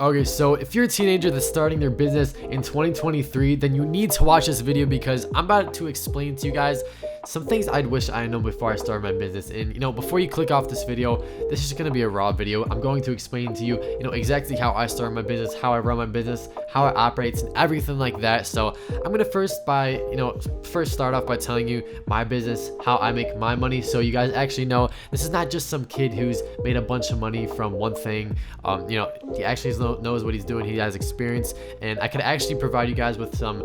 Okay, so if you're a teenager that's starting their business in 2023, then you need to watch this video because I'm about to explain to you guys some things I'd wish I know before I started my business. And before you click off this video, this is going to be a raw video. I'm going to explain to you, exactly how I started my business, how I run my business, how it operates, and everything like that. So I'm going to first start off by telling you my business, how I make my money, so you guys actually know this is not just some kid who's made a bunch of money from one thing. He actually knows what he's doing. He has experience, and I could actually provide you guys with some,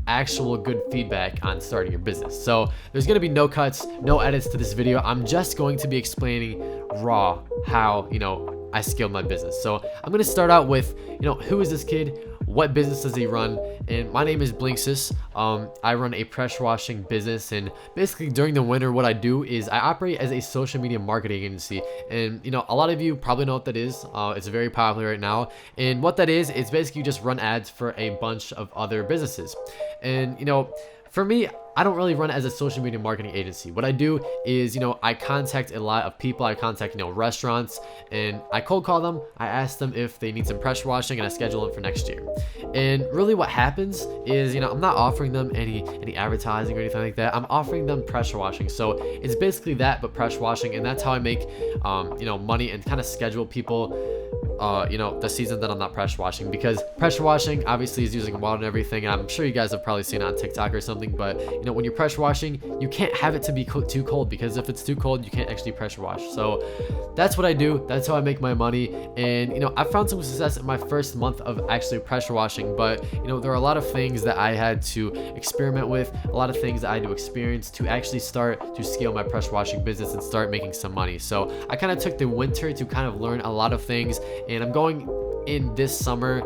actual good feedback on starting your business. So there's going to be no cuts, no edits to this video. I'm just going to be explaining raw how I scaled my business. So I'm going to start out with who is this kid, what business does he run? And my name is Blinksys. I run a pressure washing business, and basically during the winter what I do is I operate as a social media marketing agency. And a lot of you probably know what that is. It's very popular right now, and what that is, it's basically you just run ads for a bunch of other businesses. And for me, I don't really run as a social media marketing agency. What I do is, I contact a lot of people. I contact, restaurants, and I cold call them. I ask them if they need some pressure washing, and I schedule them for next year. And really what happens is, I'm not offering them any advertising or anything like that. I'm offering them pressure washing. So it's basically that, but pressure washing. And that's how I make, money and kind of schedule people the season that I'm not pressure washing, because pressure washing obviously is using water and everything, and I'm sure you guys have probably seen it on TikTok or something. But when you're pressure washing, you can't have it to be too cold, because if it's too cold, you can't actually pressure wash. So that's what I do. That's how I make my money. And I found some success in my first month of actually pressure washing, but there are a lot of things that I had to experiment with, a lot of things that I had to experience to actually start to scale my pressure washing business and start making some money. So I kind of took the winter to kind of learn a lot of things, and I'm going in this summer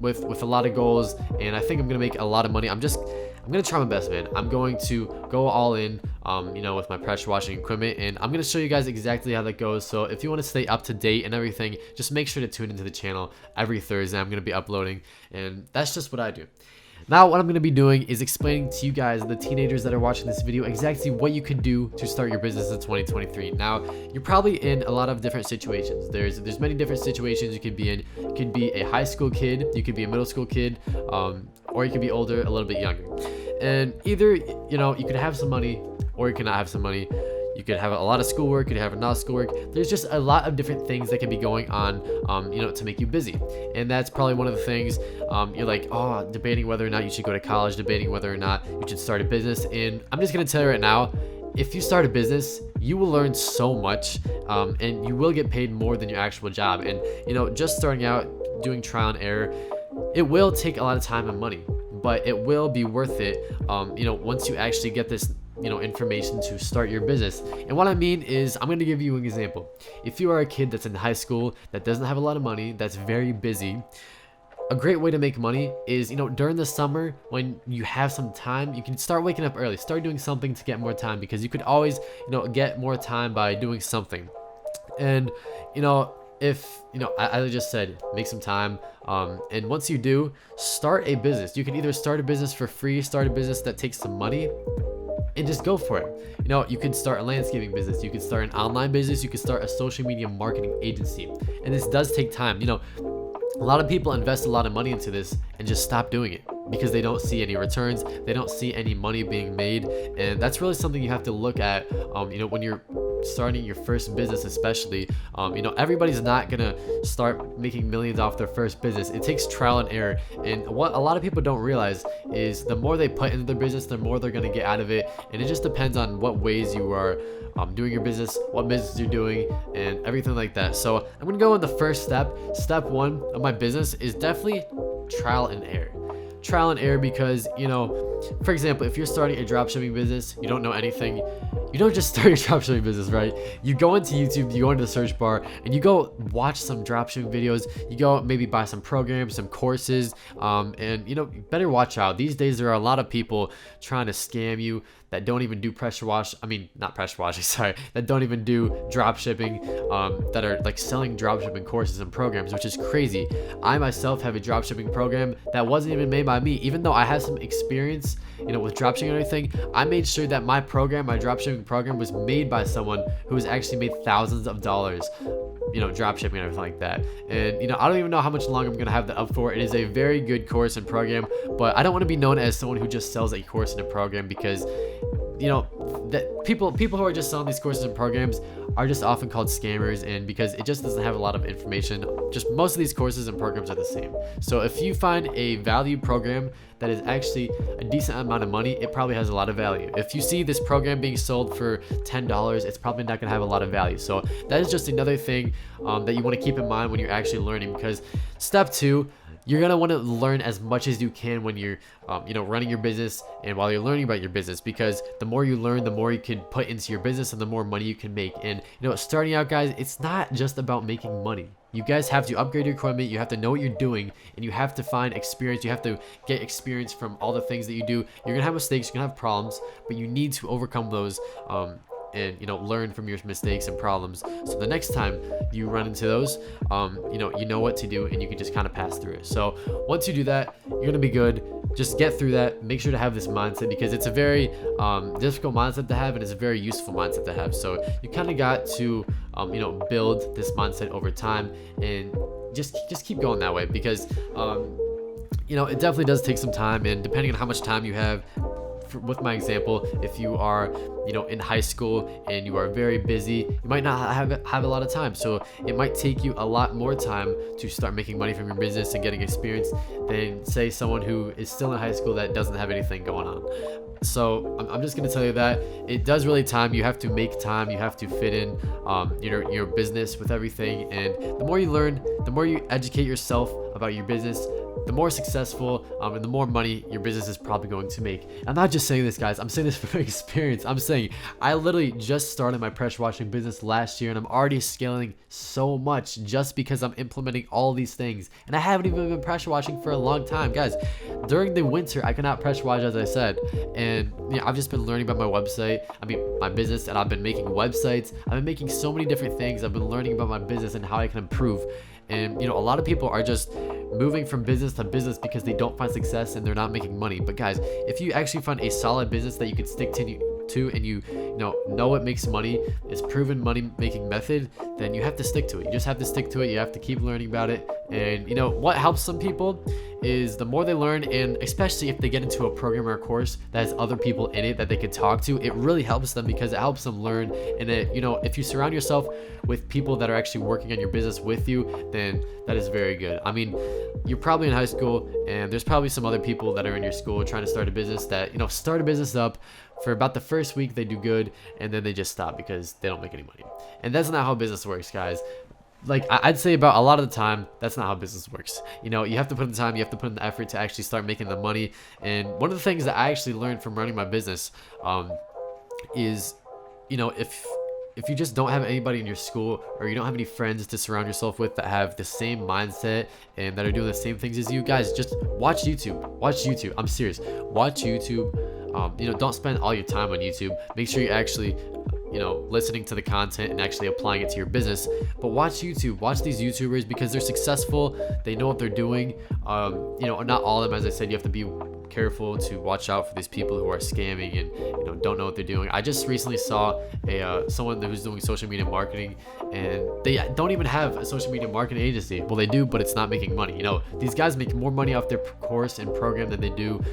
with a lot of goals, and I think I'm gonna make a lot of money. I'm gonna try my best, man. I'm going to go all in, with my pressure washing equipment, and I'm gonna show you guys exactly how that goes. So if you want to stay up to date and everything, just make sure to tune into the channel every Thursday. I'm gonna be uploading, and that's just what I do. Now what I'm going to be doing is explaining to you guys, the teenagers that are watching this video, exactly what you can do to start your business in 2023. Now, you're probably in a lot of different situations. There's many different situations you could be in. You could be a high school kid, you could be a middle school kid, or you could be older, a little bit younger. And either, you could have some money or you cannot have some money. You could have a lot of schoolwork, you could have not schoolwork. There's just a lot of different things that can be going on, to make you busy. And that's probably one of the things, you're like, debating whether or not you should go to college, debating whether or not you should start a business. And I'm just going to tell you right now, if you start a business, you will learn so much, and you will get paid more than your actual job. And, just starting out, doing trial and error, it will take a lot of time and money, but it will be worth it, once you actually get this information to start your business. And what I mean is, I'm going to give you an example. If you are a kid that's in high school that doesn't have a lot of money, that's very busy, a great way to make money is, during the summer when you have some time, you can start waking up early, start doing something to get more time, because you could always, get more time by doing something. And, if I just said, make some time, and once you do, start a business. You can either start a business for free, start a business that takes some money, and just go for it. You could start a landscaping business, you could start an online business, you could start a social media marketing agency. And this does take time. A lot of people invest a lot of money into this and just stop doing it because they don't see any returns, they don't see any money being made. And that's really something you have to look at, when you're starting your first business, especially. Everybody's not gonna start making millions off their first business. It takes trial and error, and what a lot of people don't realize is the more they put into their business, the more they're gonna get out of it. And it just depends on what ways you are doing your business, what business you're doing, and everything like that. So I'm gonna go in the first step. Step one of my business is definitely trial and error. Trial and error, because for example, if you're starting a dropshipping business, you don't know anything, you don't just start your dropshipping business, right? You go into YouTube, you go into the search bar, and you go watch some dropshipping videos. You go maybe buy some programs, some courses, and you better watch out. These days there are a lot of people trying to scam you that don't even do not pressure washing, sorry, that don't even do drop shipping, that are like selling drop shipping courses and programs, which is crazy. I myself have a drop shipping program that wasn't even made by me. Even though I have some experience, with drop shipping and everything, I made sure that my drop shipping program was made by someone who has actually made thousands of dollars drop shipping and everything like that. And I don't even know how much longer I'm gonna have that up for. It is a very good course and program, but I don't want to be known as someone who just sells a course and a program, because that people who are just selling these courses and programs are just often called scammers, and because it just doesn't have a lot of information. Just most of these courses and programs are the same. So if you find a value program that is actually a decent amount of money, it probably has a lot of value. If you see this program being sold for $10, it's probably not going to have a lot of value. So that is just another thing that you want to keep in mind when you're actually learning, because step 2, you're going to want to learn as much as you can when you're running your business and while you're learning about your business, because the more you learn, the more you can put into your business and the more money you can make. And starting out, guys, it's not just about making money. You guys have to upgrade your equipment, you have to know what you're doing, and you have to find experience. You have to get experience from all the things that you do. You're gonna have mistakes, you're gonna have problems, but you need to overcome those and learn from your mistakes and problems, so the next time you run into those, you know what to do, and you can just kind of pass through it. So once you do that, you're gonna be good. Just get through that. Make sure to have this mindset, because it's a very difficult mindset to have, and it's a very useful mindset to have. So you kind of got to build this mindset over time, and just keep going that way, because it definitely does take some time, and depending on how much time you have. With my example, if you are in high school and you are very busy, you might not have a lot of time, so it might take you a lot more time to start making money from your business and getting experience than, say, someone who is still in high school that doesn't have anything going on. So I'm just gonna tell you that it does really time. You have to make time. You have to fit in your business with everything, and the more you learn, the more you educate yourself about your business, the more successful and the more money your business is probably going to make. I'm not just saying this, guys. I'm saying this from experience. I'm saying I literally just started my pressure washing business last year, and I'm already scaling so much just because I'm implementing all these things. And I haven't even been pressure washing for a long time, guys. During the winter, I cannot pressure wash, as I said, and I've just been learning about my business, and I've been making websites. I've been making so many different things. I've been learning about my business and how I can improve. And a lot of people are just moving from business to business because they don't find success and they're not making money. But guys, if you actually find a solid business that you can stick to and you know it makes money, is proven money making method, then you have to stick to it. You just have to stick to it. You have to keep learning about it. And what helps some people is the more they learn, and especially if they get into a program or a course that has other people in it that they can talk to, it really helps them, because it helps them learn. And if you surround yourself with people that are actually working on your business with you, then that is very good. You're probably in high school, and there's probably some other people that are in your school trying to start a business that start a business up. For about the first week, they do good, and then they just stop because they don't make any money. And that's not how business works, guys. Like, I'd say about a lot of the time, that's not how business works. You have to put in the time, you have to put in the effort to actually start making the money. And one of the things that I actually learned from running my business is, if you just don't have anybody in your school, or you don't have any friends to surround yourself with that have the same mindset and that are doing the same things as you, guys, just watch YouTube. I'm serious. Watch YouTube. Don't spend all your time on YouTube. Make sure you actually listening to the content and actually applying it to your business. But watch YouTube. Watch these YouTubers, because they're successful. They know what they're doing. Not all of them, as I said. You have to be careful to watch out for these people who are scamming and don't know what they're doing. I just recently saw someone who's doing social media marketing, and they don't even have a social media marketing agency. Well, they do, but it's not making money. These guys make more money off their course and program than they do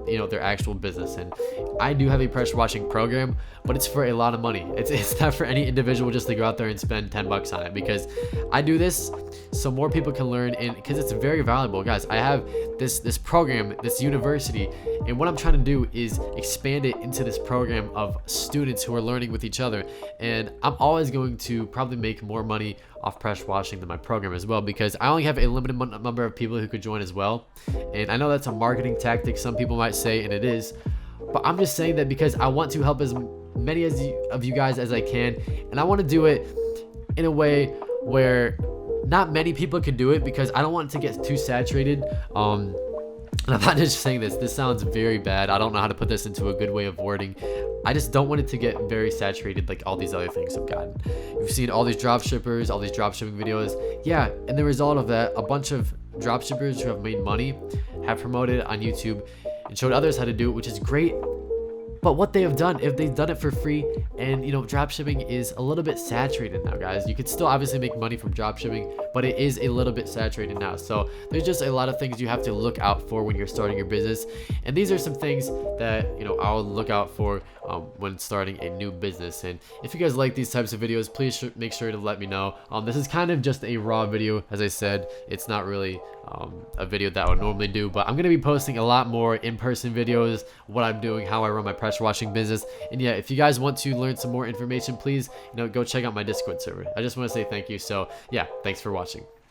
their actual business. And I do have a pressure washing program, but it's for a lot of money. It's not for any individual just to go out there and spend $10 on it, because I do this so more people can learn, and because it's very valuable, guys. I have this program, this university, and what I'm trying to do is expand it into this program of students who are learning with each other. And I'm always going to probably make more money off pressure washing than my program as well, because I only have a limited number of people who could join as well. And I know that's a marketing tactic, some people might say, and it is, but I'm just saying that because I want to help as many of you guys as I can, and I want to do it in a way where not many people can do it, because I don't want it to get too saturated. And I'm not just saying this sounds very bad. I don't know how to put this into a good way of wording. I just don't want it to get very saturated like all these other things I've gotten. You've seen all these drop shippers, all these drop shipping videos. Yeah, and the result of that, a bunch of drop shippers who have made money have promoted on YouTube and showed others how to do it, which is great. But what they have done, if they've done it for free, And drop shipping is a little bit saturated now, guys. You could still obviously make money from drop shipping, but it is a little bit saturated now. So there's just a lot of things you have to look out for when you're starting your business, and these are some things that I'll look out for when starting a new business. And if you guys like these types of videos, please make sure to let me know. This is kind of just a raw video, as I said. It's not really a video that I would normally do, but I'm going to be posting a lot more in-person videos, what I'm doing, how I run my pressure washing business. And yeah, if you guys want to learn some more information, please go check out my Discord server. I just want to say thank you. So yeah, thanks for watching.